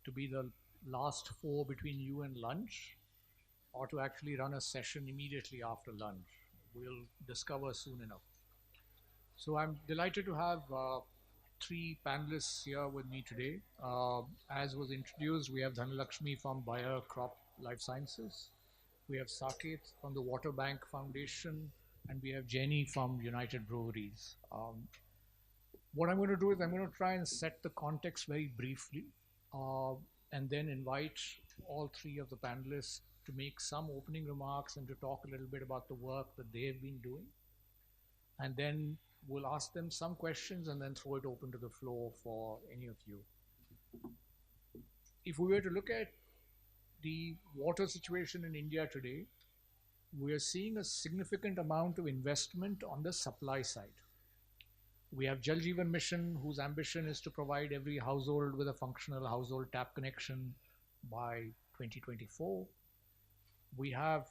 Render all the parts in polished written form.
to be the last 4 between you and lunch, or to actually run a session immediately after lunch. We'll discover soon enough. So I'm delighted to have three panelists here with me today. As was introduced, we have Dhanalakshmi from Bayer Crop Life Sciences. We have Saket from the Water Bank Foundation, and we have Jainee from United Breweries. What I'm going to do is I'm going to try and set the context very briefly, uh, and then invite all three of the panelists to make some opening remarks and to talk a little bit about the work that they've been doing. And then we'll ask them some questions and then throw it open to the floor for any of you. If we were to look at the water situation in India today, we are seeing a significant amount of investment on the supply side. We have Jal Jeevan Mission, whose ambition is to provide every household with a functional household tap connection by 2024. We have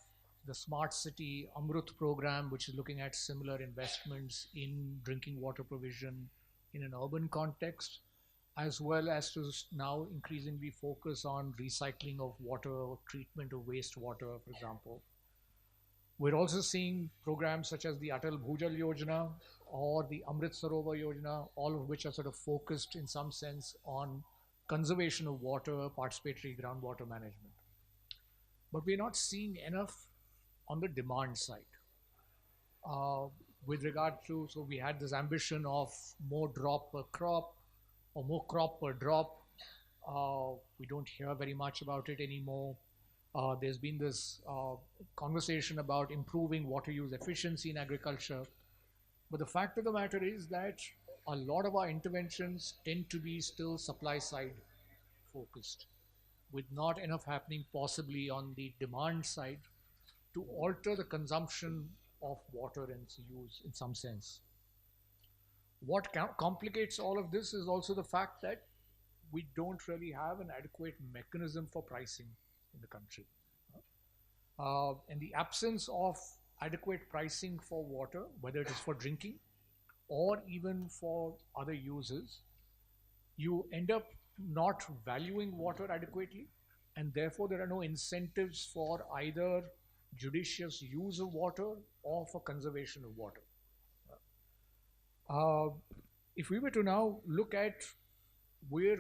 the Smart City Amrut program, which is looking at similar investments in drinking water provision in an urban context, as well as to now increasingly focus on recycling of water, treatment of wastewater, for example. We're also seeing programs such as the Atal Bhujal Yojana or the Amrit Sarovar Yojana, all of which are sort of focused in some sense on conservation of water, participatory groundwater management. But we're not seeing enough on the demand side. With regard to, so we had this ambition of more drop per crop or more crop per drop. We don't hear very much about it anymore. There's been this conversation about improving water use efficiency in agriculture. But the fact of the matter is that a lot of our interventions tend to be still supply side focused, with not enough happening possibly on the demand side to alter the consumption of water and its use in some sense. What complicates all of this is also the fact that we don't really have an adequate mechanism for pricing in the country. In the absence of adequate pricing for water, whether it is for drinking or even for other uses, you end up not valuing water adequately, and therefore there are no incentives for either judicious use of water or for conservation of water. Uh, if we were to now look at where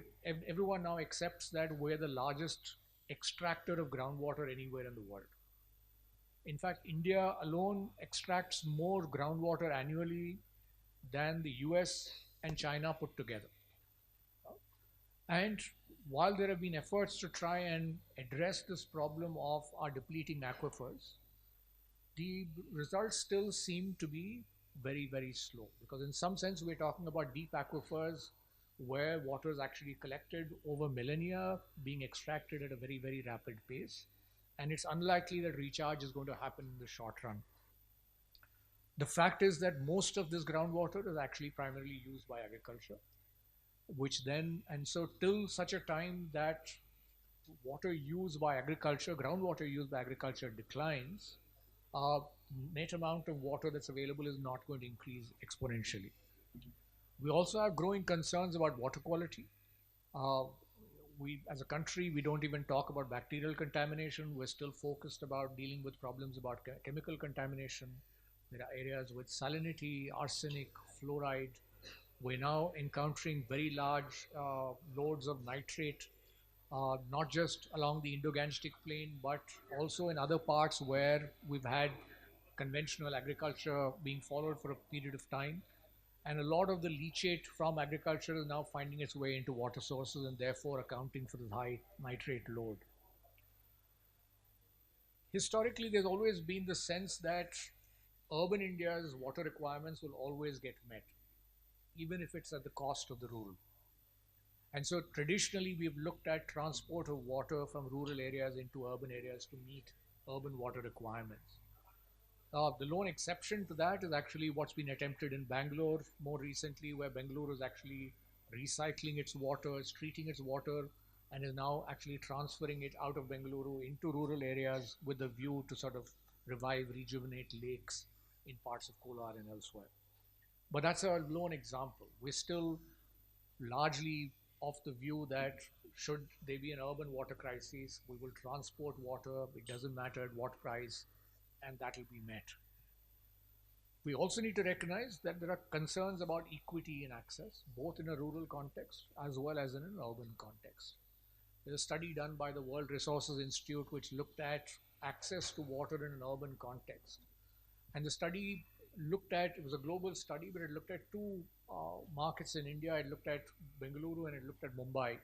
everyone now accepts that we're the largest extractor of groundwater anywhere in the world. In fact, India alone extracts more groundwater annually than the US and China put together. And while there have been efforts to try and address this problem of our depleting aquifers, the results still seem to be very, very slow. Because in some sense, we're talking about deep aquifers where water is actually collected over millennia, being extracted at a very, very rapid pace. And it's unlikely that recharge is going to happen in the short run. The fact is that most of this groundwater is actually primarily used by agriculture, which then, and so till such a time that water used by agriculture, groundwater used by agriculture declines, net amount of water that's available is not going to increase exponentially. We also have growing concerns about water quality. As a country, we don't even talk about bacterial contamination. We're still focused about dealing with problems about chemical contamination. There are areas with salinity, arsenic, fluoride. We're now encountering very large loads of nitrate, not just along the Indo-Gangetic plain, but also in other parts where we've had conventional agriculture being followed for a period of time. And a lot of the leachate from agriculture is now finding its way into water sources and therefore accounting for the high nitrate load. Historically, there's always been the sense that urban India's water requirements will always get met, even if it's at the cost of the rural. And so traditionally, we've looked at transport of water from rural areas into urban areas to meet urban water requirements. The lone exception to that is actually what's been attempted in Bangalore more recently, where Bangalore is actually recycling its water, is treating its water, and is now actually transferring it out of Bengaluru into rural areas with the view to sort of revive, rejuvenate lakes in parts of Kolar and elsewhere. But that's a lone example. We're still largely of the view that should there be an urban water crisis, we will transport water, it doesn't matter at what price, and that will be met. We also need to recognize that there are concerns about equity in access, both in a rural context as well as in an urban context. There's a study done by the World Resources Institute which looked at access to water in an urban context. And the study looked at, it was a global study, but it looked at two markets in India. It looked at Bengaluru and it looked at Mumbai.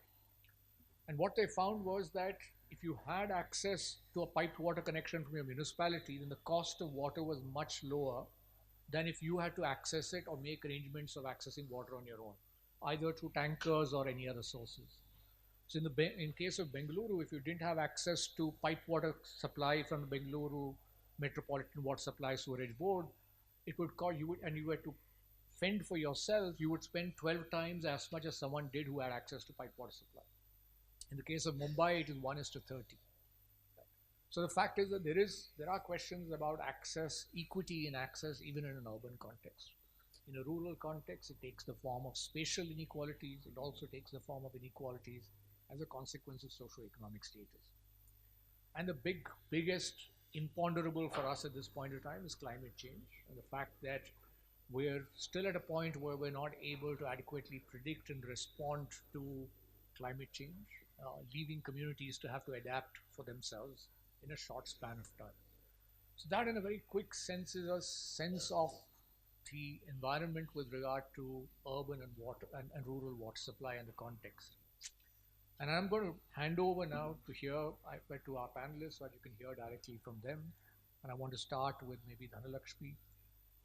And what they found was that if you had access to a piped water connection from your municipality, then the cost of water was much lower than if you had to access it or make arrangements of accessing water on your own, either through tankers or any other sources. So in case of Bengaluru, if you didn't have access to pipe water supply from the Bengaluru Metropolitan Water Supply Sewerage Board, it would call you would, and you had to fend for yourself, you would spend 12 times as much as someone did who had access to pipe water supply. In the case of Mumbai, it is 1:30. So the fact is that there are questions about access, equity in access, even in an urban context. In a rural context, it takes the form of spatial inequalities. It also takes the form of inequalities as a consequence of socioeconomic status. And the biggest imponderable for us at this point in time is climate change, and the fact that we're still at a point where we're not able to adequately predict and respond to climate change, leaving communities to have to adapt for themselves in a short span of time. So that, in a very quick sense, is a sense of the environment with regard to urban and water and rural water supply and the context. And I'm going to hand over now to our panelists so that you can hear directly from them. And I want to start with maybe Dhanalakshmi.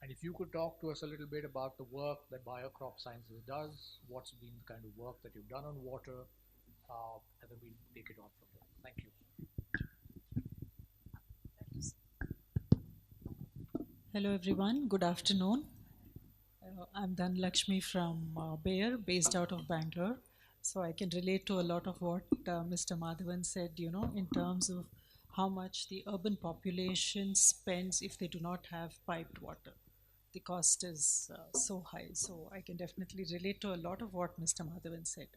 And if you could talk to us a little bit about the work that CropScience does, what's been the kind of work that you've done on water, and then we'll take it on from there. Thank you. Hello everyone, good afternoon. I'm Dhanalakshmi from Bayer, based out of Bangalore. So I can relate to a lot of what Mr. Madhavan said, in terms of how much the urban population spends if they do not have piped water. The cost is so high. So I can definitely relate to a lot of what Mr. Madhavan said.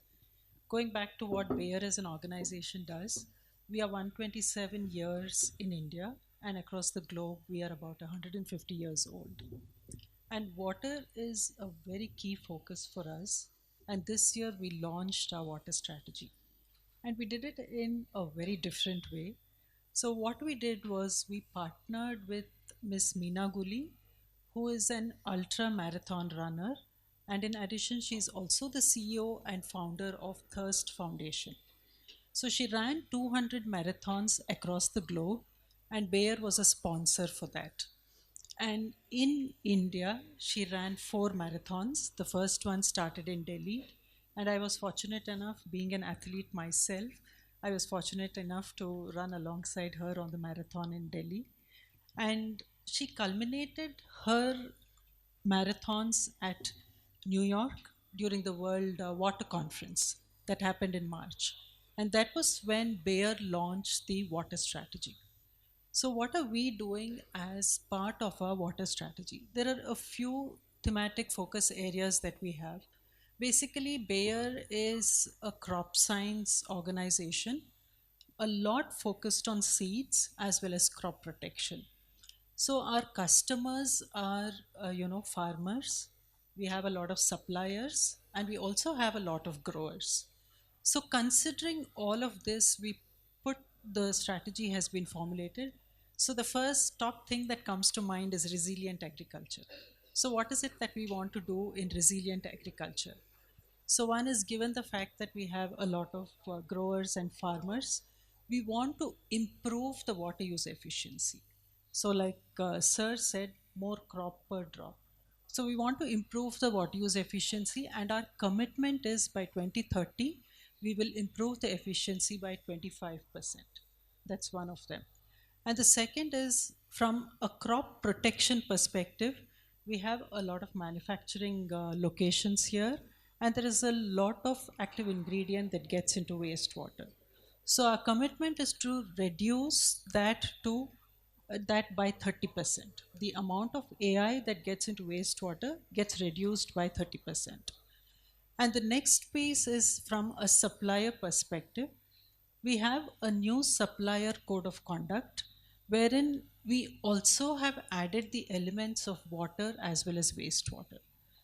Going back to what Bayer as an organization does, we are 127 years in India, and across the globe, we are about 150 years old. And water is a very key focus for us. And this year, we launched our water strategy. And we did it in a very different way. So, what we did was we partnered with Miss Meena Guli, who is an ultra marathon runner. And in addition, she's also the CEO and founder of Thirst Foundation. So she ran 200 marathons across the globe, and Bayer was a sponsor for that. And in India, she ran 4 marathons. The first one started in Delhi, and I was fortunate enough, being an athlete myself, I was fortunate enough to run alongside her on the marathon in Delhi. And she culminated her marathons at New York during the World Water Conference that happened in March. And that was when Bayer launched the water strategy. So, what are we doing as part of our water strategy? There are a few thematic focus areas that we have. Basically, Bayer is a crop science organization, a lot focused on seeds as well as crop protection. So our customers are, farmers. We have a lot of suppliers, and we also have a lot of growers. So considering all of this, we put the strategy has been formulated. So the first top thing that comes to mind is resilient agriculture. So what is it that we want to do in resilient agriculture? So one is, given the fact that we have a lot of growers and farmers, we want to improve the water use efficiency. So like Sir said, more crop per drop. So we want to improve the water use efficiency, and our commitment is by 2030, we will improve the efficiency by 25%. That's one of them. And the second is, from a crop protection perspective, we have a lot of manufacturing locations here, and there is a lot of active ingredient that gets into wastewater. So our commitment is to reduce that by 30%. The amount of AI that gets into wastewater gets reduced by 30%. And the next piece is from a supplier perspective. We have a new supplier code of conduct wherein we also have added the elements of water as well as wastewater.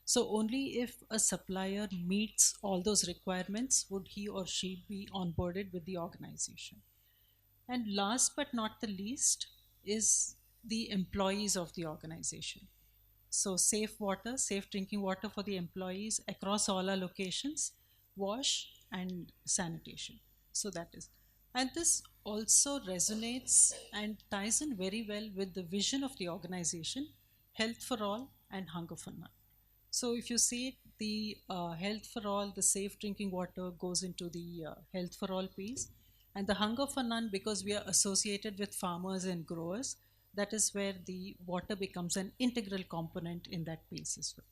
So, only if a supplier meets all those requirements would he or she be onboarded with the organization. And last but not the least is the employees of the organization. So, safe water, safe drinking water for the employees across all our locations, wash and sanitation. So, that is. And this also resonates and ties in very well with the vision of the organization, health for all and hunger for none. So, if you see it, the health for all, the safe drinking water goes into the health for all piece, and the hunger for none, because we are associated with farmers and growers, that is where the water becomes an integral component in that piece as well.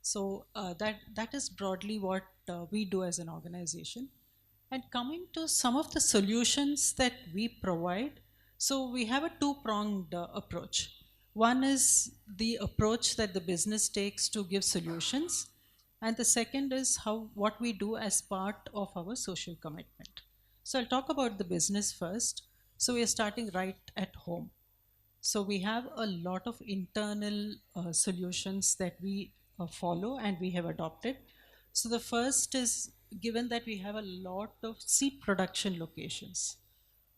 So that is broadly what we do as an organization. And coming to some of the solutions that we provide, so we have a two-pronged approach. One is the approach that the business takes to give solutions, and the second is how what we do as part of our social commitment. So I'll talk about the business first. So we are starting right at home. So we have a lot of internal solutions that we follow and we have adopted. So the first is, given that we have a lot of seed production locations,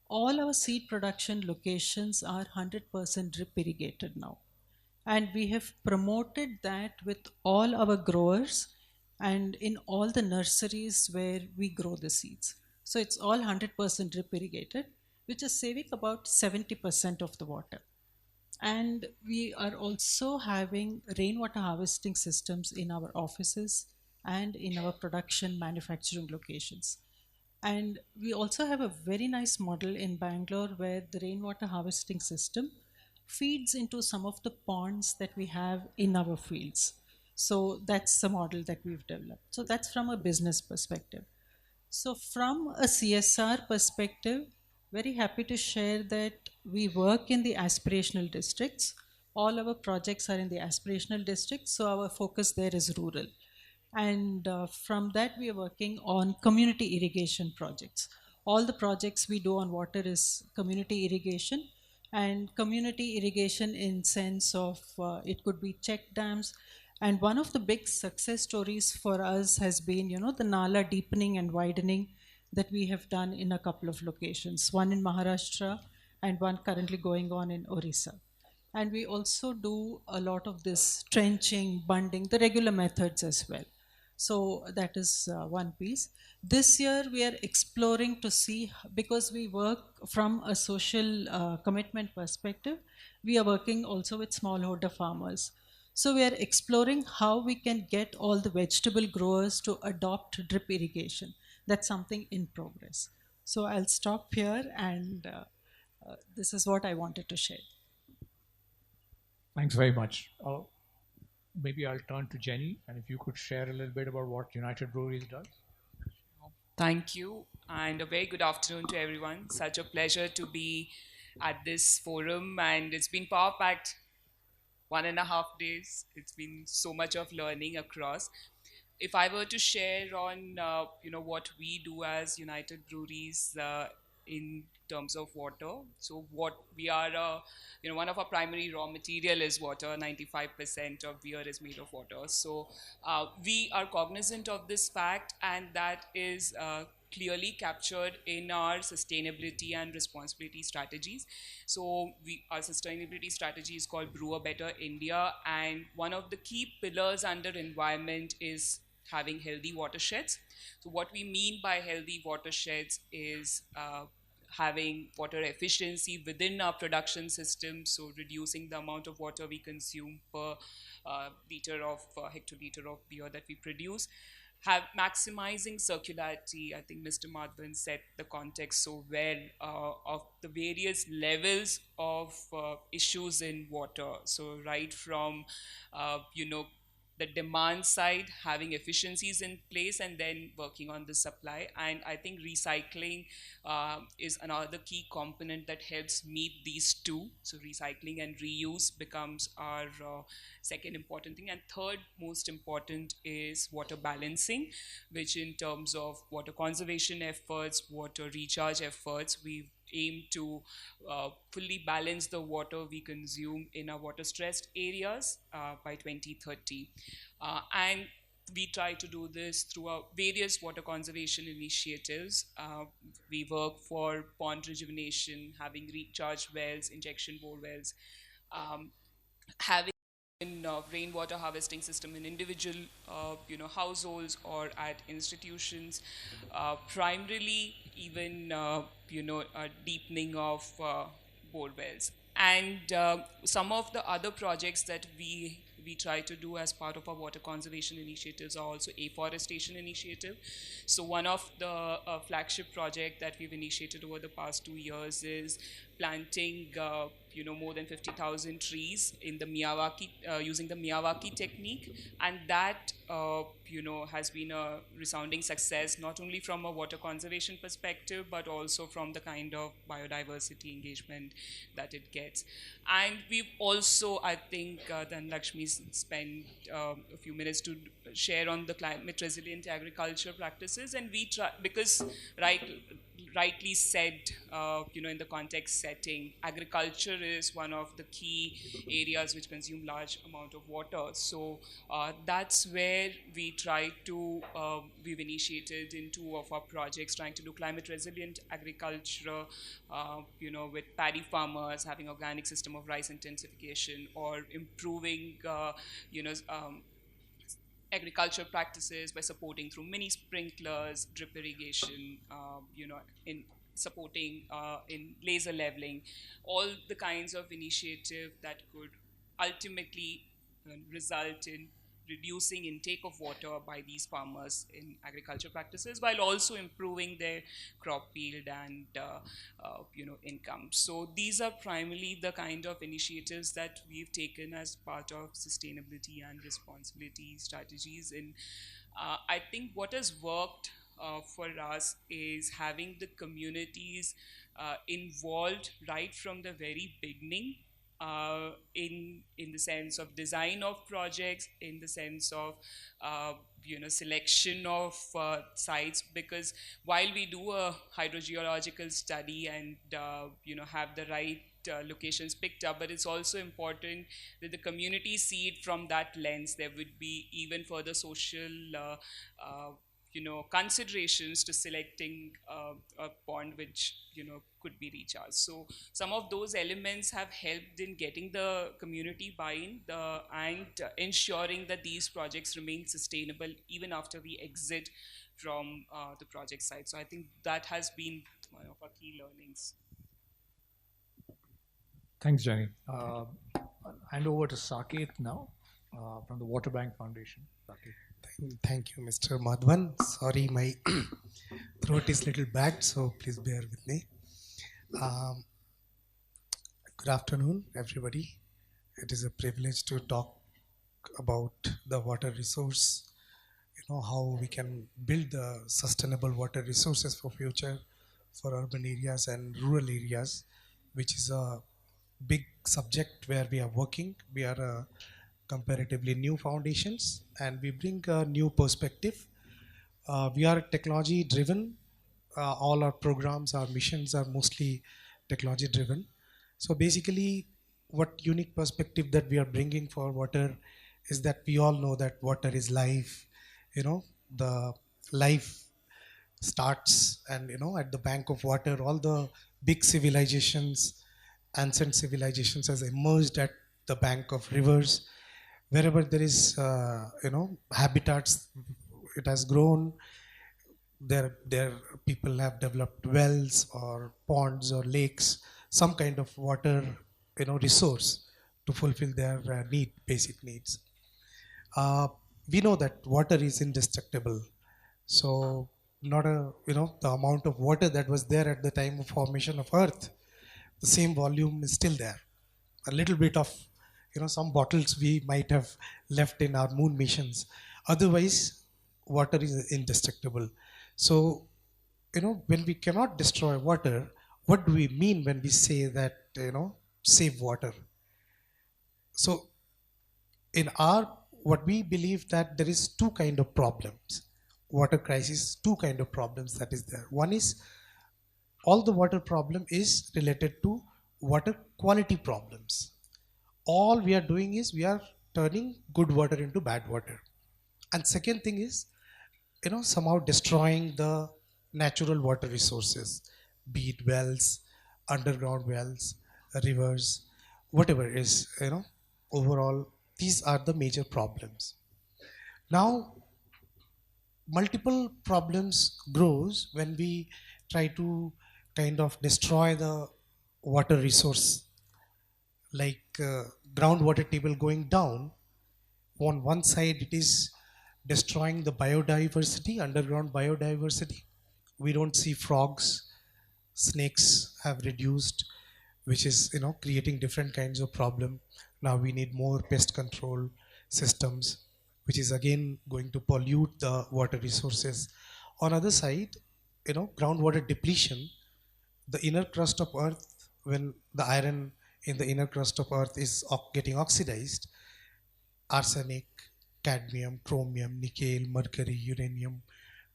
all our seed production locations are 100% drip irrigated now. And we have promoted that with all our growers and in all the nurseries where we grow the seeds. So it's all 100% drip irrigated, which is saving about 70% of the water. And we are also having rainwater harvesting systems in our offices and in our production manufacturing locations. And we also have a very nice model in Bangalore where the rainwater harvesting system feeds into some of the ponds that we have in our fields. So that's the model that we've developed. So that's from a business perspective. So, from a CSR perspective, very happy to share that we work in the aspirational districts. All our projects are in the aspirational districts, so our focus there is rural. And from that, we are working on community irrigation projects. All the projects we do on water is community irrigation, and community irrigation in sense of it could be check dams. And one of the big success stories for us has been, the Nala deepening and widening that we have done in a couple of locations, one in Maharashtra and one currently going on in Orissa. And we also do a lot of this trenching, bunding, the regular methods as well. So that is one piece. This year we are exploring to see, because we work from a social commitment perspective, we are working also with smallholder farmers. So we are exploring how we can get all the vegetable growers to adopt drip irrigation. That's something in progress. So I'll stop here, and this is what I wanted to share. Thanks very much. Maybe I'll turn to Jenny, and if you could share a little bit about what United Breweries does. Thank you, and a very good afternoon to everyone. Such a pleasure to be at this forum, and it's been power packed 1.5 days. It's been so much of learning across. If I were to share on what we do as United Breweries in terms of water, so what we are, one of our primary raw material is water. 95% of beer is made of water. So we are cognizant of this fact, and that is clearly captured in our sustainability and responsibility strategies. So our sustainability strategy is called Brew a Better India, and one of the key pillars under environment is having healthy watersheds. So what we mean by healthy watersheds is having water efficiency within our production system, so reducing the amount of water we consume per liter of hectoliter of beer that we produce. Have maximizing circularity. I think Mr. Madhavan set the context so well of the various levels of issues in water. So right from the demand side, having efficiencies in place, and then working on the supply. And I think recycling is another key component that helps meet these two. So recycling and reuse becomes our second important thing. And third most important is water balancing, which in terms of water conservation efforts, water recharge efforts, we aim to fully balance the water we consume in our water stressed areas by 2030. And we try to do this through our various water conservation initiatives. We work for pond rejuvenation, having recharge wells, injection bore wells, having rainwater harvesting system in individual households or at institutions, primarily even deepening of bore wells. And some of the other projects that we try to do as part of our water conservation initiatives are also afforestation initiative. So one of the flagship project that we've initiated over the past 2 years is planting more than 50,000 trees in the Miyawaki using the Miyawaki technique, and that has been a resounding success, not only from a water conservation perspective but also from the kind of biodiversity engagement that it gets. And we've also, I think, Dhanalakshmi spent a few minutes to share on the climate resilient agriculture practices, and we try because rightly said, in the context setting, agriculture is one of the key areas which consume large amount of water. So that's where we try to, we've initiated in two of our projects, trying to do climate resilient agriculture, with paddy farmers having organic system of rice intensification, or improving, agriculture practices by supporting through mini sprinklers, drip irrigation, in supporting in laser leveling, all the kinds of initiative that could ultimately result in reducing intake of water by these farmers in agriculture practices, while also improving their crop yield and income. So these are primarily the kind of initiatives that we've taken as part of sustainability and responsibility strategies. And I think what has worked for us is having the communities involved right from the very beginning, in the sense of design of projects, in the sense of selection of sites. Because while we do a hydrogeological study and have the right locations picked up, but it's also important that the community see it from that lens. There would be even further social considerations to selecting a pond which could be recharged. So some of those elements have helped in getting the community buy-in, and ensuring that these projects remain sustainable even after we exit from the project site. So I think that has been one of our key learnings. Thanks, Jainee. I'll hand over to Saket now from the Water Bank Foundation. Saket. Thank you, Mr. Madhavan. Sorry, my throat is a little bad, so please bear with me. Good afternoon, everybody. It is a privilege to talk about the water resource, how we can build the sustainable water resources for future, for urban areas and rural areas, which is a big subject where we are working. We are a comparatively new foundations, and we bring a new perspective. We are technology driven. All our programs, our missions are mostly technology driven. So basically, what unique perspective that we are bringing for water is that we all know that water is life. The life starts, and at the bank of water, all the big civilizations, ancient civilizations has emerged at the bank of rivers. Wherever there is habitats, it has grown. There people have developed wells or ponds or lakes, some kind of water resource to fulfill their basic needs. We know that water is indestructible. So not the amount of water that was there at the time of formation of earth, the same volume is still there. A little bit of some bottles we might have left in our moon missions. Otherwise, water is indestructible. So, when we cannot destroy water, what do we mean when we say that, save water? So, in our, what we believe that there is two kind of problems. Water crisis, two kind of problems that is there. One is all the water problem is related to water quality problems. All we are doing is we are turning good water into bad water. And second thing is, somehow destroying the natural water resources, be it wells, underground wells, rivers, whatever is, overall, these are the major problems. Now, multiple problems grows when we try to kind of destroy the water resource, like groundwater table going down. On one side it is destroying the biodiversity, underground biodiversity. We don't see frogs, snakes have reduced, which is creating different kinds of problem. Now we need more pest control systems, which is again going to pollute the water resources. On other side, groundwater depletion, the inner crust of earth, when the iron in the inner crust of earth is getting oxidized, arsenic, cadmium, chromium, nickel, mercury, uranium,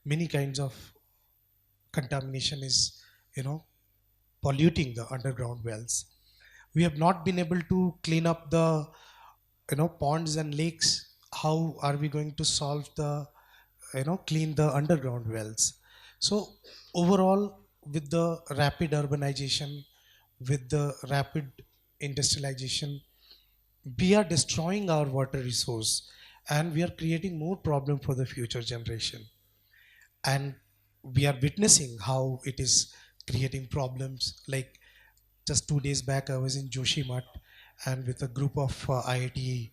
many kinds of contamination is, polluting the underground wells. We have not been able to clean up the, ponds and lakes. How are we going to solve the, clean the underground wells? So overall, with the rapid urbanization, with the rapid industrialization, we are destroying our water resource and we are creating more problem for the future generation. And we are witnessing how it is creating problems. Like just 2 days back, I was in Joshimath and with a group of IIT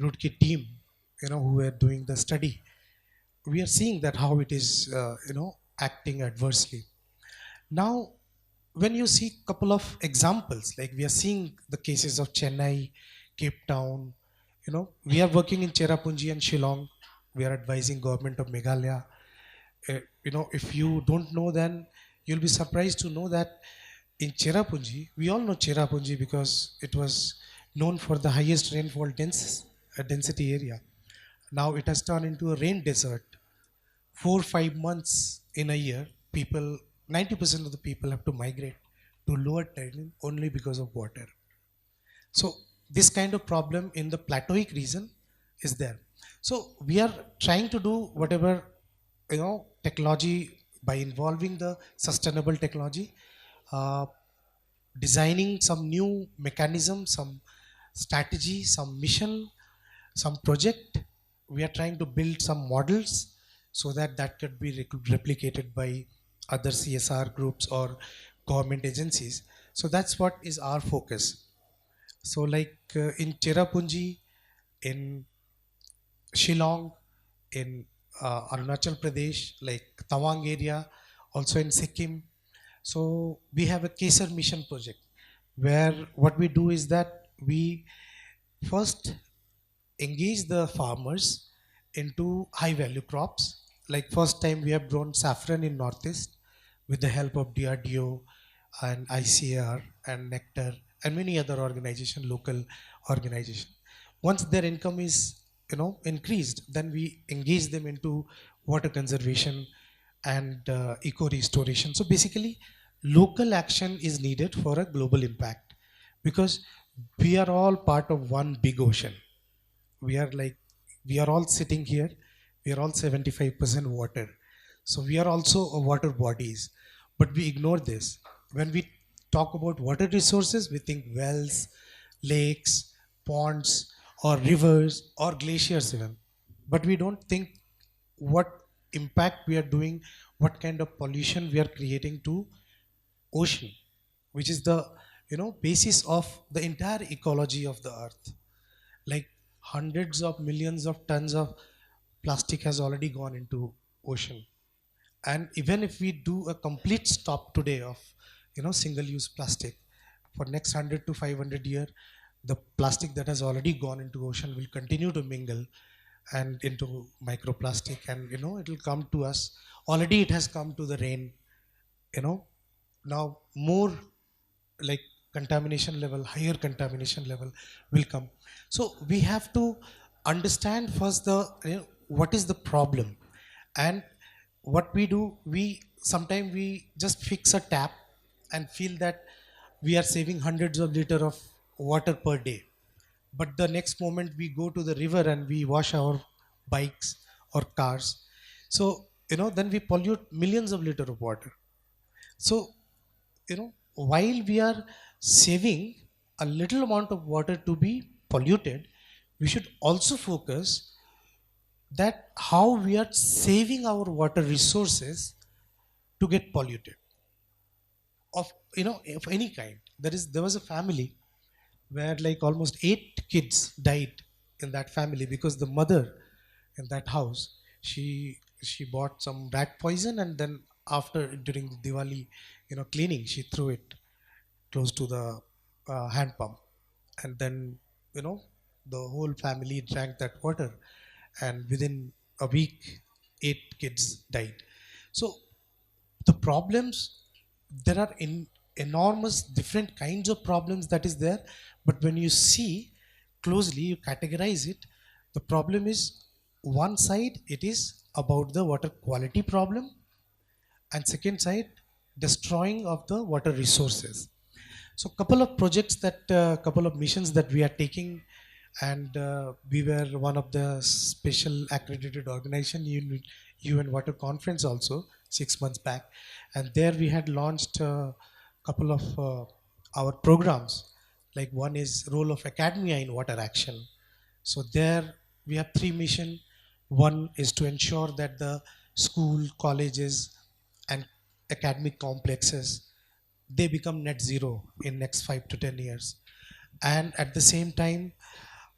Roorkee team, who were doing the study. We are seeing that how it is, acting adversely. Now, when you see couple of examples, like we are seeing the cases of Chennai, Cape Town, we are working in Cherrapunji and Shillong. We are advising government of Meghalaya. If you don't know, then you'll be surprised to know that in Cherrapunji, we all know Cherrapunji because it was known for the highest rainfall density area. Now it has turned into a rain desert. 4 5 months in a year, people, 90% of the people have to migrate to lower terrain only because of water. So this kind of problem in the plateauic region is there. So we are trying to do whatever, technology by involving the sustainable technology, uh, designing some new mechanism, some strategy, some mission, some project. We are trying to build some models so that that could be replicated by other CSR groups or government agencies. So that's what is our focus. So like in Cherrapunji, in Shillong, in Arunachal Pradesh, like Tawang area, also in Sikkim. So we have a Kesar mission project where what we do is that we first engage the farmers into high value crops. Like first time we have grown saffron in Northeast with the help of DRDO and ICAR and Nectar and many other organization, local organization. Once their income is increased, then we engage them into water conservation and eco restoration. So basically, local action is needed for a global impact because we are all part of one big ocean. We are like, we are all sitting here, we are all 75% water, so we are also a water bodies, but we ignore this. When we talk about water resources, we think wells, lakes, ponds, or rivers, or glaciers even, but we don't think what impact we are doing, what kind of pollution we are creating to ocean, which is the basis of the entire ecology of the earth. Like hundreds of millions of tons of plastic has already gone into ocean. And even if we do a complete stop today of single use plastic, for next 100 to 500 year, the plastic that has already gone into ocean will continue to mingle and into microplastic, and it will come to us. Already it has come to the rain. you know Now more, like, contamination level, higher contamination level will come. So we have to understand first what is the problem. And what we do, we sometimes we just fix a tap and feel that we are saving hundreds of liter of water per day, but the next moment we go to the river and we wash our bikes or cars. So then we pollute millions of liter of water. So while we are saving a little amount of water to be polluted, we should also focus that how we are saving our water resources to get polluted of any kind. There was a family where like almost 8 kids died in that family because the mother in that house, she bought some rat poison, and then after, during the Diwali cleaning, she threw it close to the hand pump, and then you know the whole family drank that water, and within a week 8 kids died. So the problems, there are enormous different kinds of problems that is there, but when you see closely, you categorize it, the problem is, one side it is about the water quality problem, and second side, destroying of the water resources. So couple of projects, that couple of missions that we are taking, and we were one of the special accredited organization in UN Water Conference also 6 months back, and there we had launched a couple of our programs. Like one is role of academia in water action. So there we have 3 missions. One is to ensure that the school, colleges, and academic complexes, they become net zero in next 5 to 10 years. And at the same time,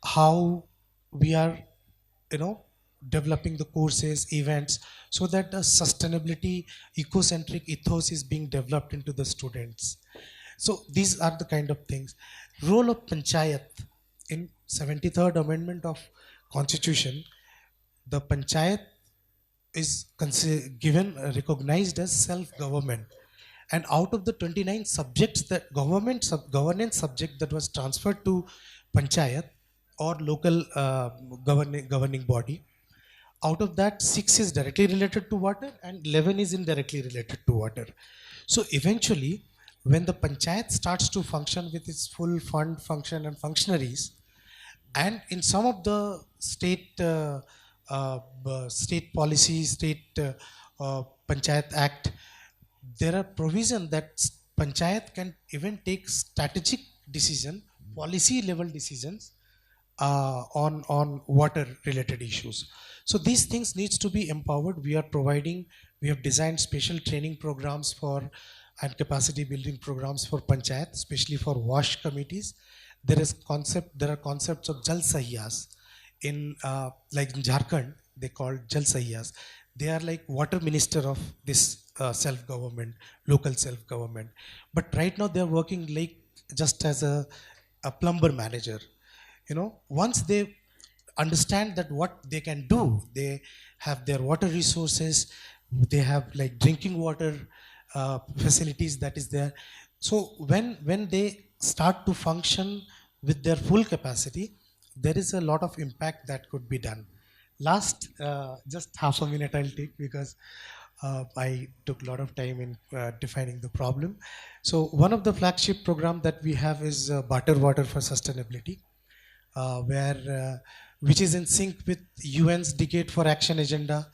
how we are, you know, developing the courses, events, so that the sustainability, ecocentric ethos is being developed into the students. So these are the kind of things. Role of panchayat in 73rd Amendment of Constitution, the panchayat is given, recognized as self-government. And out of the 29 subjects, that governance subject that was transferred to panchayat or local governing body, out of that 6 is directly related to water and 11 is indirectly related to water. So eventually, when the panchayat starts to function with its full fund function and functionaries, and in some of the state policies, panchayat act, there are provision that panchayat can even take strategic decision, policy level decisions on water related issues. So these things needs to be empowered. We have designed special training programs for and capacity building programs for panchayat, especially for wash committees. There are concepts of jal sahiyas in like in Jharkhand, they call jal sahiyas. They are like water minister of this self-government, local self-government. But right now they are working like just as a plumber manager. Once they understand that what they can do, they have their water resources, they have like drinking water facilities that is there. So when they start to function with their full capacity, there is a lot of impact that could be done. Last, just half a minute I'll take, because I took a lot of time in defining the problem. So one of the flagship program that we have is Barter Water for Sustainability, which is in sync with UN's Decade for Action agenda,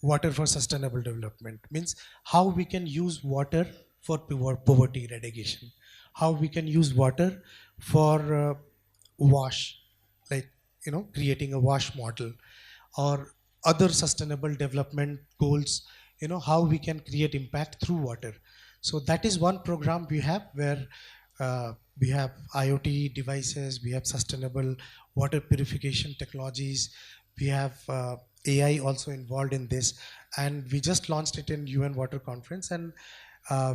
Water for Sustainable Development. Means how we can use water for poverty eradication, how we can use water for wash, like creating a wash model, or other sustainable development goals, how we can create impact through water. So that is one program we have, where we have IoT devices, we have sustainable water purification technologies, we have AI also involved in this, and we just launched it in UN Water Conference, and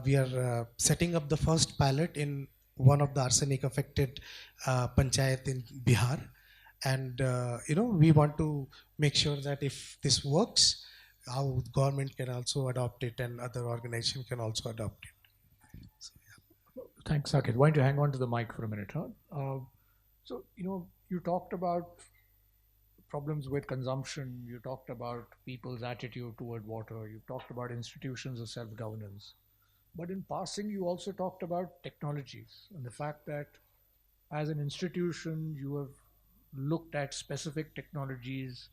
we are setting up the first pilot in one of the arsenic affected panchayat in Bihar. And we want to make sure that if this works, how government can also adopt it and other organization can also adopt it. Thanks, Saket. Why don't you hang on to the mic for a minute, huh? So, you talked about problems with consumption, you talked about people's attitude toward water, you talked about institutions of self governance. But in passing, you also talked about technologies and the fact that as an institution, you have looked at specific technologies.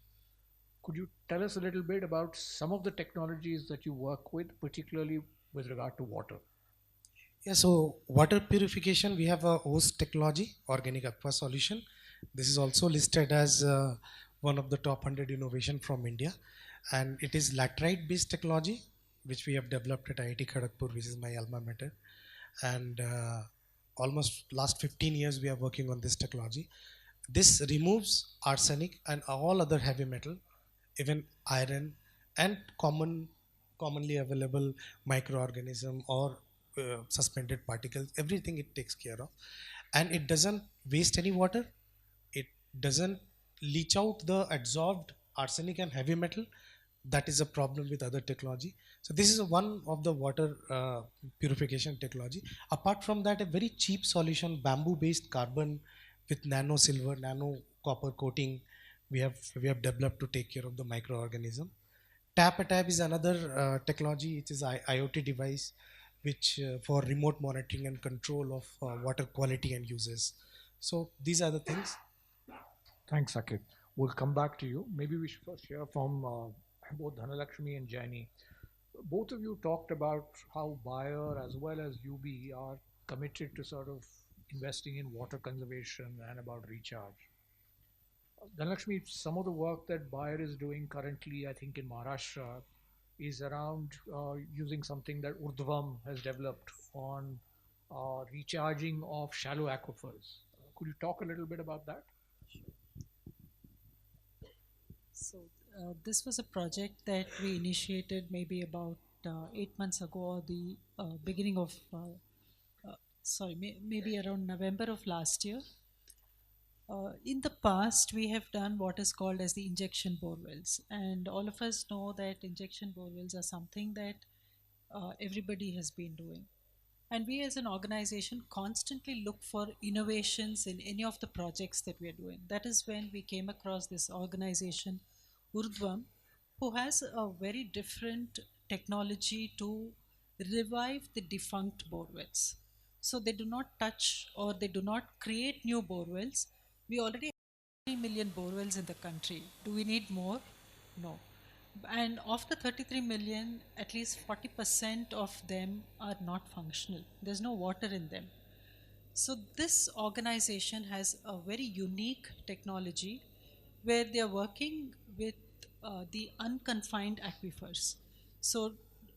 Could you tell us a little bit about some of the technologies that you work with, particularly with regard to water? Yeah, so water purification, we have a host technology, organic aqua solution. This is also listed as one of the top 100 innovation from India. And it is laterite based technology, which we have developed at IIT Kharagpur, which is my alma mater. And almost last 15 years, we are working on this technology. This removes arsenic and all other heavy metal, even iron and commonly available microorganism or suspended particles, everything it takes care of. And it doesn't waste any water, it doesn't leach out the absorbed arsenic and heavy metal. That is a problem with other technology. So this is one of the water purification technology. Apart from that, a very cheap solution, bamboo based carbon with nano silver, nano copper coating, we have developed to take care of the microorganism. Tap a tap is another technology. It is IoT device which for remote monitoring and control of water quality and uses. So these are the things. Thanks, Saket. We'll come back to you. Maybe we should first hear from both Dhanalakshmi and Jainee. Both of you talked about how Bayer as well as UB are committed to sort of investing in water conservation and about recharge. Dhanalakshmi, some of the work that Bayer is doing currently, I think in Maharashtra, is around using something that Urdhvam has developed on recharging of shallow aquifers. Could you talk a little bit about that? So this was a project that we initiated maybe about 8 months ago, or the beginning of, maybe around November of last year. In the past, we have done what is called as the injection borewells, and all of us know that injection borewells are something that everybody has been doing. And we as an organization constantly look for innovations in any of the projects that we are doing. That is when we came across this organization, Urdhvam, who has a very different technology to revive the defunct borewells. So they do not touch or they do not create new borewells. We already have 3 million borewells in the country. Do we need more? No. And of the 33 million, at least 40% of them are not functional. There's no water in them. So this organization has a very unique technology where they are working with the unconfined aquifers. So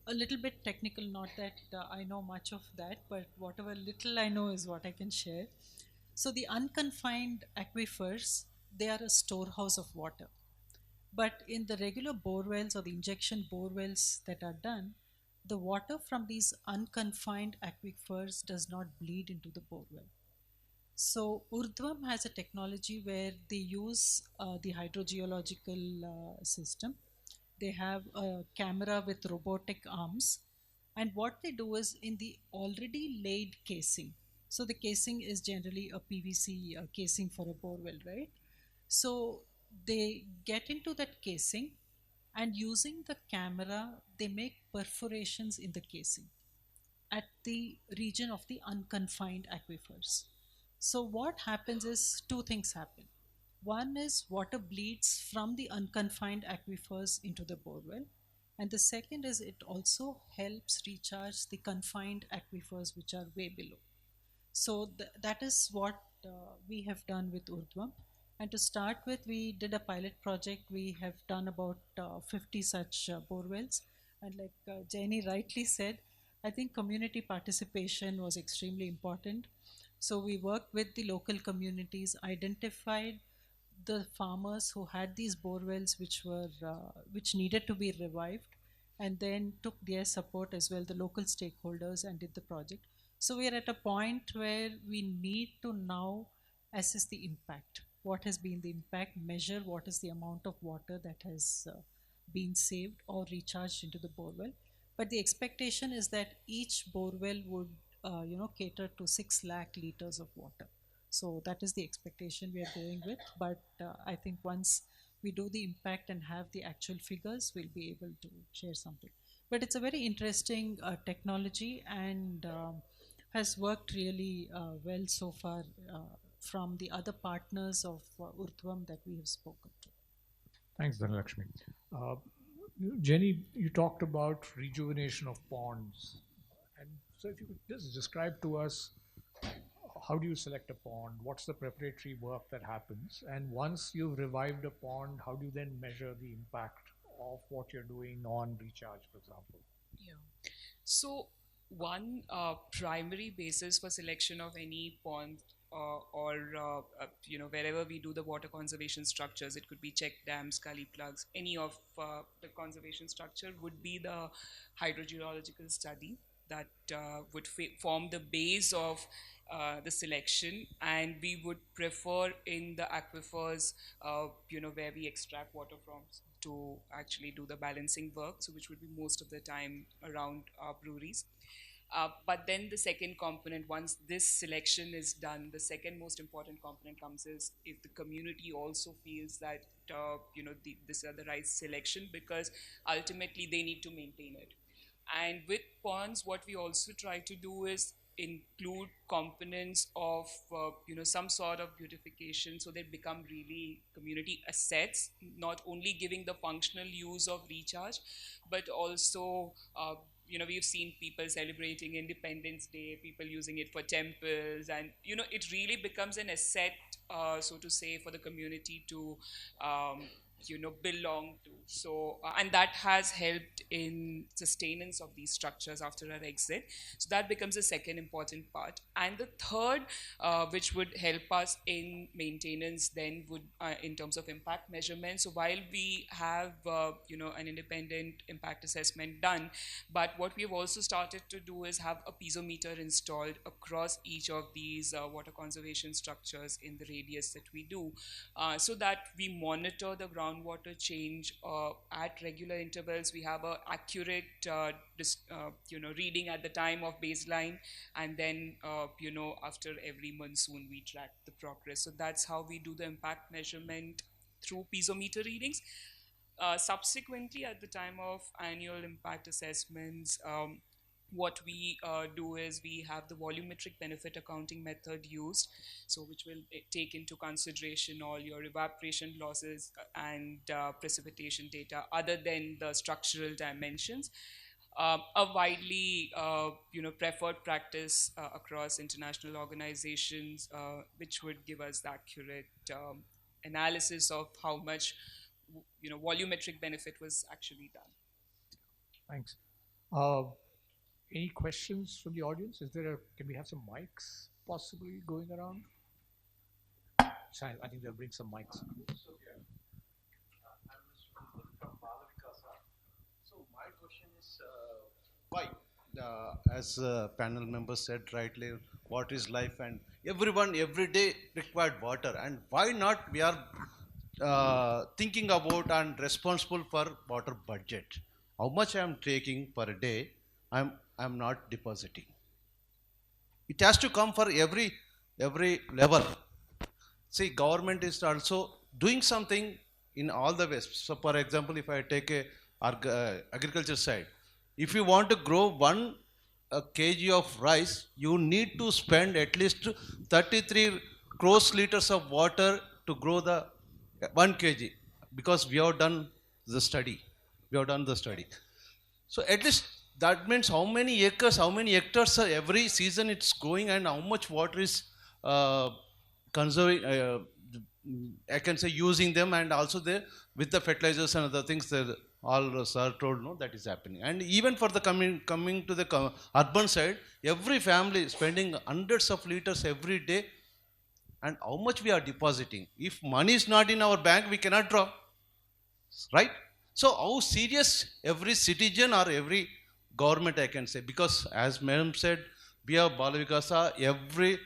a little bit technical, not that I know much of that, but whatever little I know is what I can share. So the unconfined aquifers, they are a storehouse of water. But in the regular borewells or the injection borewells that are done, the water from these unconfined aquifers does not bleed into the borewell. So Urdhvam has a technology where they use the hydrogeological system. They have a camera with robotic arms, and what they do is in the already laid casing. So the casing is generally a PVC casing for a borewell, right? So they get into that casing, and using the camera, they make perforations in the casing at the region of the unconfined aquifers. So what happens is two things happen. One is water bleeds from the unconfined aquifers into the borewell, and the second is it also helps recharge the confined aquifers which are way below. So that is what we have done with Urdhvam. And to start with, we did a pilot project. We have done about 50 such borewells. And like Jainee rightly said, I think community participation was extremely important. So we worked with the local communities, identified the farmers who had these borewells which needed to be revived, and then took their support as well, the local stakeholders, and did the project. So we are at a point where we need to now assess the impact. What has been the impact? Measure what is the amount of water that has been saved or recharged into the borewell. But the expectation is that each borewell would, cater to 6 lakh liters of water. So that is the expectation we are going with. But I think once we do the impact and have the actual figures, we'll be able to share something. But it's a very interesting technology, and has worked really well so far from the other partners of Urdhvam that we have spoken to. Thanks, Dhanalakshmi. Uh, Jenny, you talked about rejuvenation of ponds. And so if you could just describe to us, how do you select a pond? What's the preparatory work that happens? And once you've revived a pond, how do you then measure the impact of what you're doing on recharge, for example? Yeah. So one primary basis for selection of any pond wherever we do the water conservation structures, it could be check dams, gully plugs, any of the conservation structure would be the hydrogeological study that would form the base of the selection, and we would prefer in the aquifers, where we extract water from, to actually do the balancing work, so which would be most of the time around our breweries. But then the second component, once this selection is done, the second most important component comes is if the community also feels that this are the right selection, because ultimately they need to maintain it. And with ponds, what we also try to do is include components of some sort of beautification, so they become really community assets, not only giving the functional use of recharge, but also we've seen people celebrating Independence Day, people using it for temples, and it really becomes an asset, so to say, for the community to belong to. So and that has helped in sustenance of these structures after our exit. So that becomes a second important part. And the third, which would help us in maintenance then, would in terms of impact measurement. So while we have an independent impact assessment done, but what we have also started to do is have a piezometer installed across each of these water conservation structures in the radius that we do, so that we monitor the groundwater change at regular intervals. We have a accurate reading at the time of baseline, and then after every monsoon we track the progress. So that's how we do the impact measurement, through piezometer readings. Subsequently, at the time of annual impact assessments, what we do is we have the volumetric benefit accounting method used, so which will take into consideration all your evaporation losses and precipitation data other than the structural dimensions. A widely preferred practice across international organizations, which would give us the accurate analysis of how much volumetric benefit was actually done. Thanks. Any questions from the audience? Can we have some mics possibly going around? I think they'll bring some mics. So my question is, why? As panel members said rightly, what is life, and everyone every day required water, and why not we are thinking about and responsible for water budget? How much I am taking per day, I'm not depositing. It has to come for every level. See, government is also doing something in all the ways. So, for example, if I take a agriculture side, if you want to grow 1 kg of rice, you need to spend at least 33 crores liters of water to grow the 1 kg, because we have done the study. We have done the study. So at least that means how many acres, how many hectares every season it's growing, and how much water is conserving. I can say using them, and also with the fertilizers and other things that all sir told, no, that is happening. And even for the coming to the urban side, every family is spending hundreds of liters every day, and how much we are depositing. If money is not in our bank, we cannot draw, right? So how serious every citizen or every government, I can say, because as madam said, We have Balavikasa. Every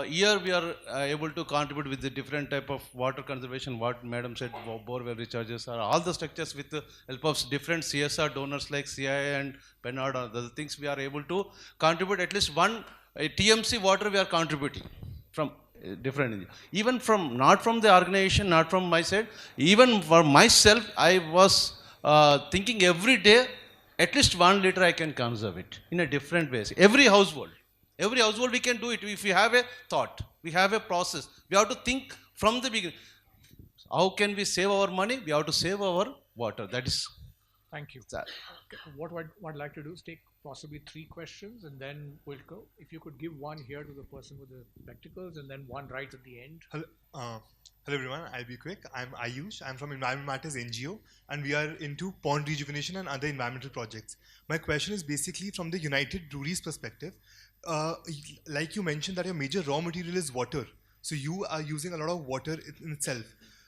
year we are able to contribute with the different type of water conservation. What Madam said, borewell recharges are all the structures with the help of different CSR donors like CIA and PENAD or the things we are able to contribute at least one TMC water we are contributing from different, even from not from the organization, not from my side, even for myself I was thinking every day at least 1 liter I can conserve it in a different ways. Every household we can do it if we have a thought, we have a process. We have to think from the beginning. How can we save our money? We have to save our water. That is Thank you. that. What I'd like to do is take possibly 3 questions and then we'll go. If you could give one here to the person with the spectacles and then one right at the end. Hello everyone, I'll be quick. I'm Ayush. I'm from Environment Matters NGO and we are into pond rejuvenation and other environmental projects. My question is basically from the United Breweries perspective. Like you mentioned that your major raw material is water. So you are using a lot of water in itself.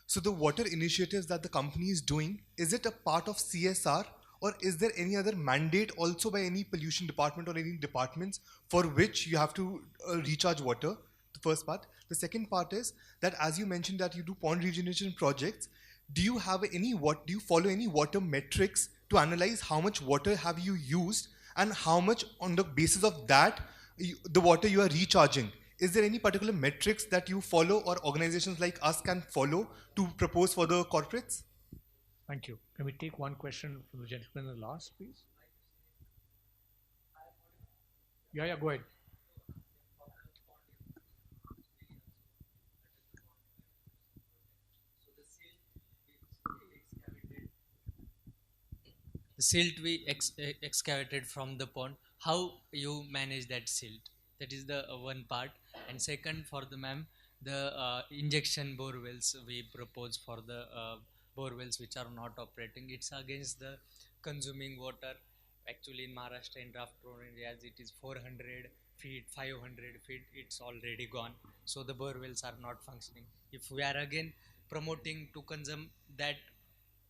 So the water initiatives that the company is doing, is it a part of CSR or is there any other mandate also by any pollution department or any departments for which you have to recharge water? The first part. The second part is that as you mentioned that you do pond regeneration projects, do you have any do you follow any water metrics to analyze how much water have you used and how much on the basis of that the water you are recharging? Is there any particular metrics that you follow or organizations like us can follow to propose for the corporates? Thank you. Can we take one question from the gentleman in the last, please? Yeah, go ahead. The silt we excavated from the pond, how you manage that silt? That is the one part. And second, for the ma'am, the injection bore wells we propose for the bore wells which are not operating. It's against the consuming water. Actually, in Maharashtra and draft prone areas, it is 400 feet, 500 feet. It's already gone. So the bore wells are not functioning. If we are again promoting to consume that,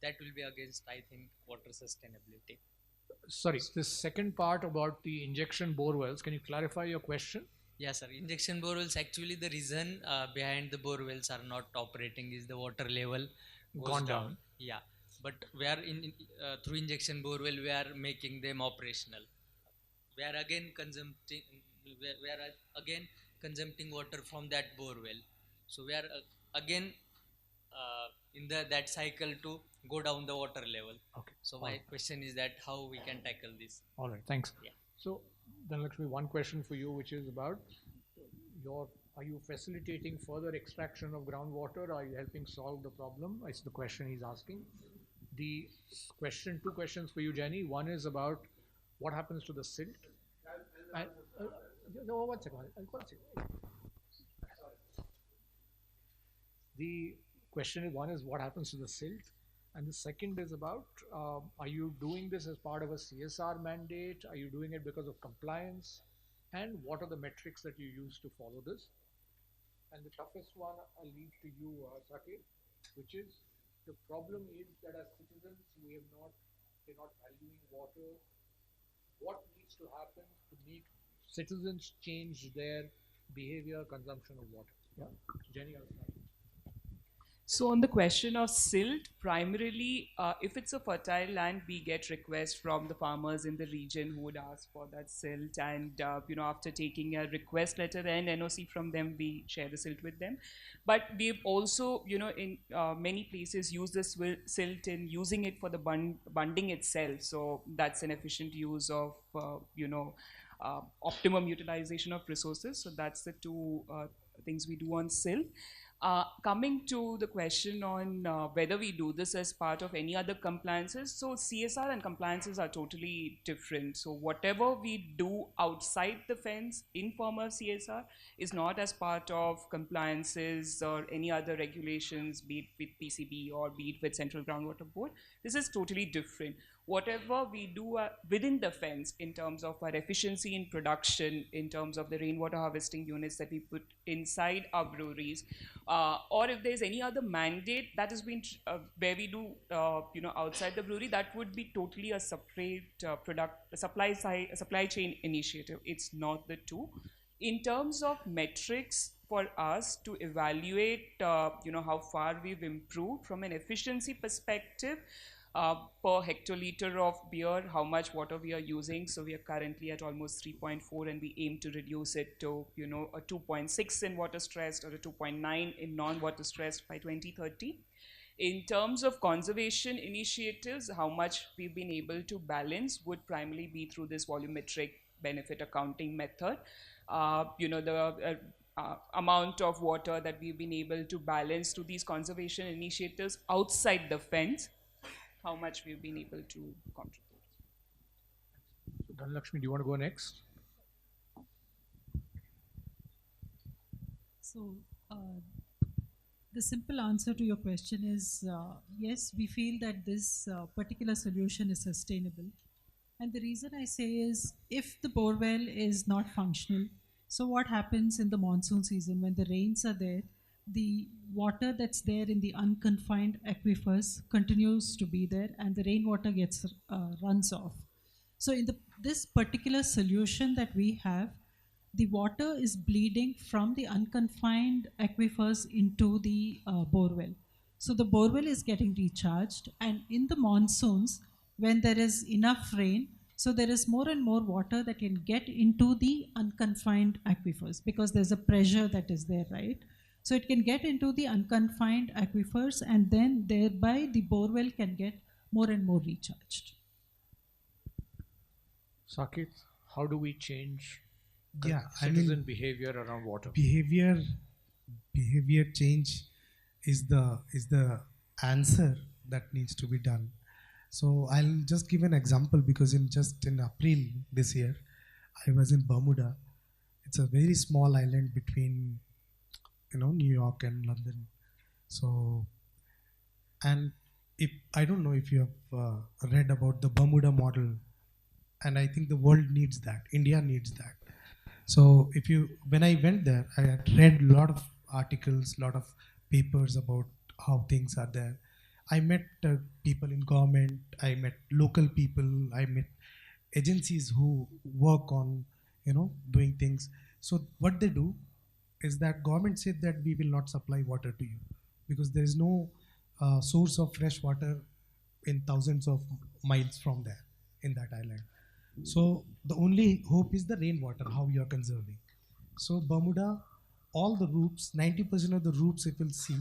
that will be against, I think, water sustainability. Sorry, this second part about the injection bore wells, can you clarify your question? Yes, sir. Injection bore wells, actually the reason behind the bore wells are not operating is the water level Gone down. Yeah, but we are through injection bore well we are making them operational. We are again consuming water from that bore well. So we are again in that cycle to go down the water level. Okay. So my question is that how we can tackle this? All right, thanks. Yeah. So Dhanalakshmi, one question for you, which is about are you facilitating further extraction of groundwater? Are you helping solve the problem? It's the question he's asking. The two questions for you, Jainee. One is about what happens to the silt. No, one second. The question is, one is what happens to the silt, and the second is about are you doing this as part of a CSR mandate? Are you doing it because of compliance? And what are the metrics that you use to follow this? And the toughest one I'll leave to you, Saket, which is the problem is that as citizens we're not valuing water. What needs to happen to make citizens change their behavior, consumption of water? Yeah, Jainee, I'll start. So on the question of silt, primarily, if it's a fertile land, we get requests from the farmers in the region who would ask for that silt, and after taking a request letter and NOC from them, we share the silt with them. But we've also, in many places, used the silt in using it for the bunding itself. So that's an efficient use of, optimum utilization of resources. So that's the two things we do on silt. Coming to the question on whether we do this as part of any other compliances, so CSR and compliances are totally different. So whatever we do outside the fence in form of CSR is not as part of compliances or any other regulations, be it with PCB or be it with Central Groundwater Board. This is totally different. whatever we do within the fence in terms of our efficiency in production, in terms of the rainwater harvesting units that we put inside our breweries, or if there's any other mandate that has been where we do outside the brewery, that would be totally a separate supply chain initiative. It's not the two. In terms of metrics for us to evaluate how far we've improved from an efficiency perspective, per hectoliter of beer, how much water we are using. So we are currently at almost 3.4, and we aim to reduce it to a 2.6 in water stressed or a 2.9 in non-water stressed by 2030. In terms of conservation initiatives, how much we've been able to balance would primarily be through this volumetric benefit accounting method. The amount of water that we've been able to balance to these conservation initiatives outside the fence, how much we've been able to contribute. So Dhanalakshmi, do you want to go next? So the simple answer to your question is yes, we feel that this particular solution is sustainable. And the reason I say is, if the borewell is not functional, so what happens in the monsoon season when the rains are there, the water that's there in the unconfined aquifers continues to be there, and the rainwater runs off. So in this particular solution that we have, the water is bleeding from the unconfined aquifers into the borewell. So the borewell is getting recharged, and in the monsoons, when there is enough rain, so there is more and more water that can get into the unconfined aquifers because there's a pressure that is there, right? So it can get into the unconfined aquifers, and then thereby the borewell can get more and more recharged. Saket, how do we change citizen behavior around water? Behavior change is the answer that needs to be done. So I'll just give an example, because in April this year, I was in Bermuda. It's a very small island between New York and London. So, and I don't know if you have read about the Bermuda model, and I think the world needs that. India needs that. So when I went there, I had read a lot of articles, a lot of papers about how things are there. I met people in government, I met local people, I met agencies who work on, doing things. So what they do is that government said that we will not supply water to you because there is no source of fresh water in thousands of miles from there in that island. So the only hope is the rainwater, how you are conserving. So Bermuda, all the roofs, 90% of the roofs, if you'll see,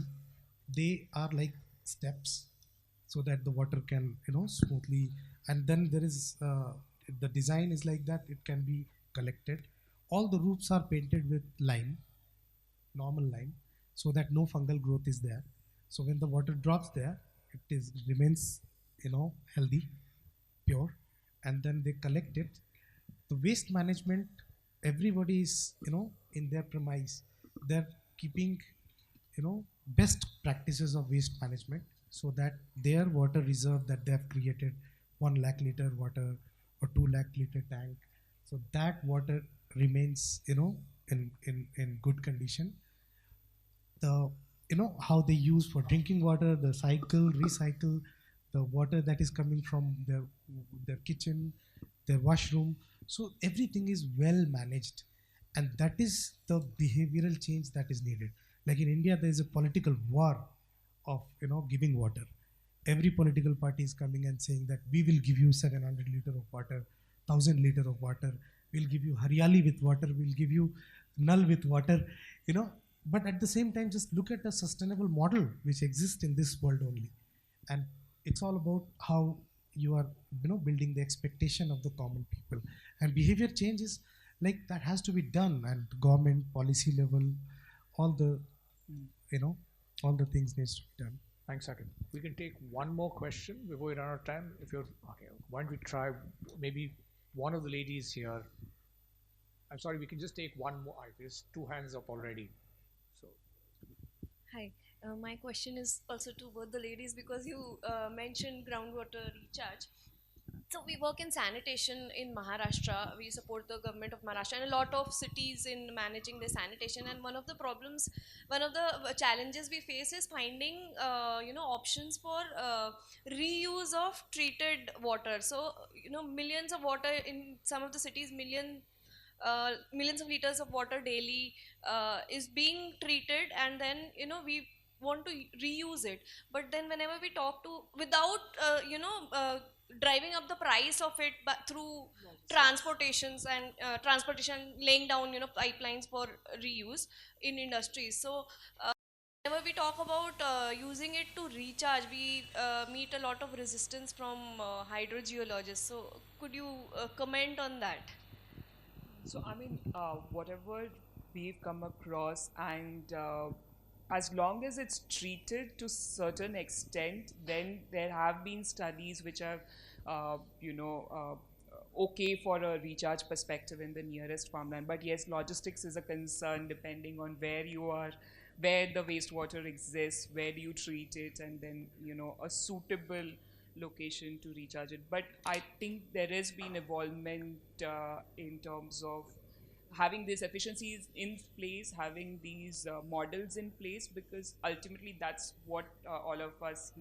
they are like steps so that the water can, smoothly, and then there is, the design is like that, it can be collected. All the roofs are painted with lime, normal lime, so that no fungal growth is there. So when the water drops there, it remains, healthy, pure, and then they collect it. The waste management, everybody is, in their premise, they're keeping, best practices of waste management, so that their water reserve that they have created, 1 lakh liter water or 2 lakh liter tank, so that water remains, in good condition. The, how they use for drinking water, the recycle, the water that is coming from their kitchen, their washroom. So everything is well managed, and that is the behavioral change that is needed. Like in India, there is a political war of giving water. Every political party is coming and saying that we will give you 700 liter of water, 1000 liter of water. We'll give you Haryali with water. We'll give you Nal with water. But at the same time, just look at the sustainable model which exists in this world only, and it's all about how you are building the expectation of the common people, and behavior change is like that has to be done, and government policy level, all the all the things needs to be done. Thanks, Saket. We can take one more question before we run out of time. If you're okay, why don't we try maybe one of the ladies here? I'm sorry, we can just take one more. There's 2 hands up already. So, hi. My question is also to both the ladies, because you mentioned groundwater recharge. So we work in sanitation in Maharashtra. We support the government of Maharashtra and a lot of cities in managing the sanitation. And one of the problems, one of the challenges we face is finding, options for reuse of treated water. So millions of water in some of the cities, millions of liters of water daily is being treated, and then we want to reuse it. But then whenever we talk to, without driving up the price of it, but through transportations and transportation, laying down pipelines for reuse in industries. So whenever we talk about using it to recharge, we meet a lot of resistance from hydrogeologists. So could you comment on that? So, I mean, whatever we've come across, and as long as it's treated to certain extent, then there have been studies which are, okay for a recharge perspective in the nearest farmland. But yes, logistics is a concern depending on where you are, where the wastewater exists, where do you treat it, and then, a suitable location to recharge it. But I think there has been evolvement in terms of having these efficiencies in place, having these models in place, because ultimately that's what all of us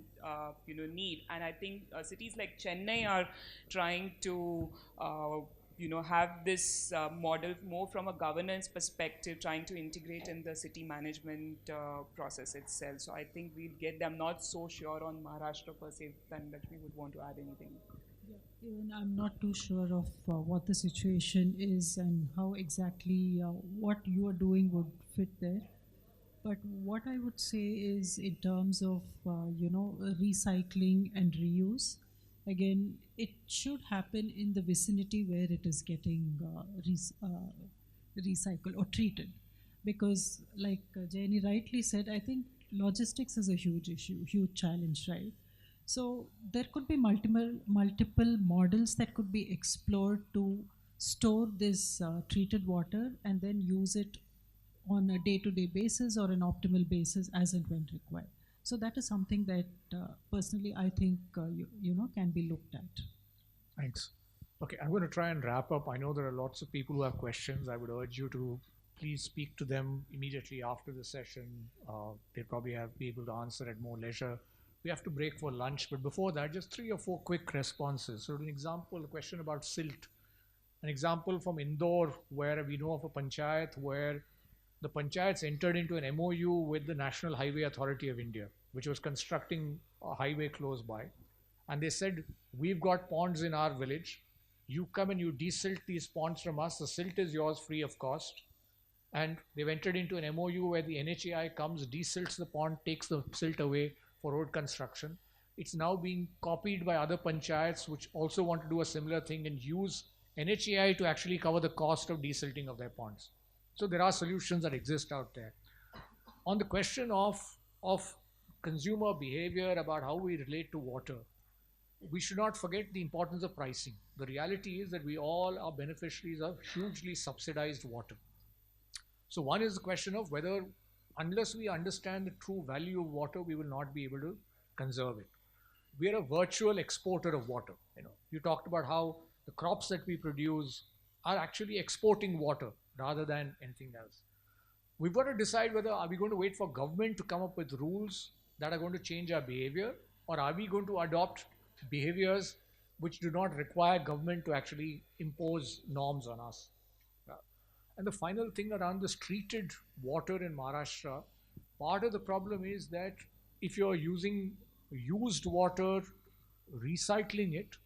need. And I think cities like Chennai are trying to have this model more from a governance perspective, trying to integrate in the city management process itself. So I think we'll get them. Not so sure on Maharashtra per se, than that we would want to add anything. Even I'm not too sure of what the situation is and how exactly what you are doing would fit there. But what I would say is, in terms of recycling and reuse, again, it should happen in the vicinity where it is getting recycled or treated, because, like Jainee rightly said, I think logistics is a huge issue, huge challenge, right? So there could be multiple models that could be explored to store this treated water and then use it on a day-to-day basis or an optimal basis as and when required. So that is something that personally I think can be looked at. Thanks. Okay, I'm going to try and wrap up. I know there are lots of people who have questions. I would urge you to please speak to them immediately after the session. They'll probably be able to answer at more leisure. We have to break for lunch, but before that, just 3 or 4 quick responses. So an example, a question about silt. An example from Indore, where we know of a panchayat where the panchayats entered into an MOU with the National Highway Authority of India, which was constructing a highway close by. And they said, we've got ponds in our village. You come and you desilt these ponds from us. The silt is yours free of cost. And they've entered into an MOU where the NHAI comes, desilts the pond, takes the silt away for road construction. It's now being copied by other panchayats which also want to do a similar thing and use NHAI to actually cover the cost of desilting of their ponds. So there are solutions that exist out there. On the question of consumer behavior, about how we relate to water, we should not forget the importance of pricing. The reality is that we all are beneficiaries of hugely subsidized water. So one is the question of whether, unless we understand the true value of water, we will not be able to conserve it. We are a virtual exporter of water. You talked about how the crops that we produce are actually exporting water rather than anything else. We've got to decide whether are we going to wait for government to come up with rules that are going to change our behavior, or are we going to adopt behaviors which do not require government to actually impose norms on us. And the final thing around this treated water in Maharashtra, part of the problem is that if you're using used water, recycling it,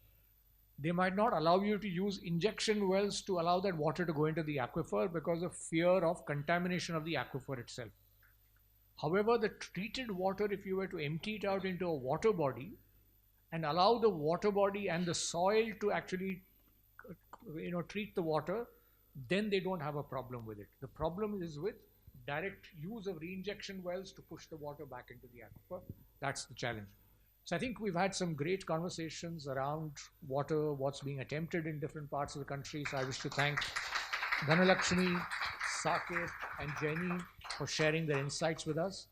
they might not allow you to use injection wells to allow that water to go into the aquifer because of fear of contamination of the aquifer itself. However, the treated water, if you were to empty it out into a water body and allow the water body and the soil to actually treat the water, then they don't have a problem with it. The problem is with direct use of reinjection wells to push the water back into the aquifer. That's the challenge. So I think we've had some great conversations around water, what's being attempted in different parts of the country. So I wish to thank Dhanalakshmi, Saket, and Jainee for sharing their insights with us.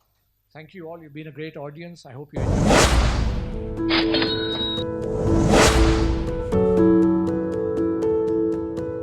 Thank you all. You've been a great audience. I hope you enjoyed it.